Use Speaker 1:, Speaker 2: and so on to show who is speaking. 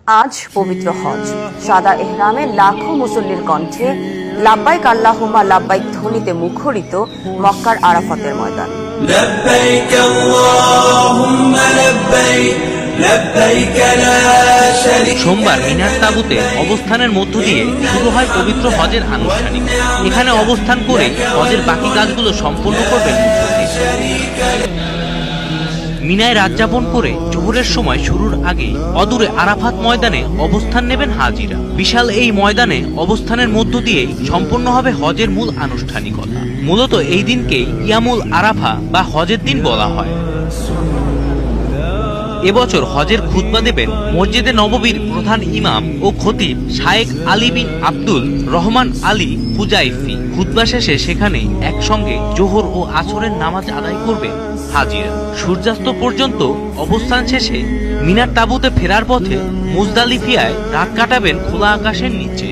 Speaker 1: আজ পবিত্র হজ। সাদা এহরামে লাখো মুসল্লির কণ্ঠে লাব্বাইক আল্লাহুম্মা লাব্বাইক ধ্বনিতে মুখরিত মক্কার আরাফাতের ময়দান।
Speaker 2: লাব্বাইক আল্লাহুম্মা লাব্বাইক লাব্বাইক লা শারীকা।
Speaker 3: সোমবার মিনার তাঁবুতে অবস্থানের মধ্য দিয়ে শুরু হয় পবিত্র হজের আনুষ্ঠানিক। এখানে অবস্থান করে হজের বাকি কাজগুলো সম্পন্ন করবেন মুসল্লি। মিনায় রাত যাপন করে জোহরের সময় শুরুর আগে অদূরে আরাফাত ময়দানে অবস্থান নেবেন হাজিরা। বিশাল এই ময়দানে অবস্থানের মধ্য দিয়ে সম্পন্ন হবে হজের মূল আনুষ্ঠানিকতা। মূলত এই দিনকে ইয়ামুল আরাফা বা হজের দিন বলা হয়। এবছর হজের খুতবা দেবেন মসজিদে নববীর প্রধান ইমাম ও খতিব শায়েখ আলী বিন আব্দুল রহমান আলী হুজাইফি। খুতবা শেষে সেখানে একসঙ্গে জোহর ও আসরের নামাজ আদায় করবেন হাজিরা। সূর্যাস্ত পর্যন্ত অবস্থান শেষে মিনার তাঁবুতে ফেরার পথে মুজদালিফিয়ায় রাত কাটাবেন খোলা আকাশের নিচে।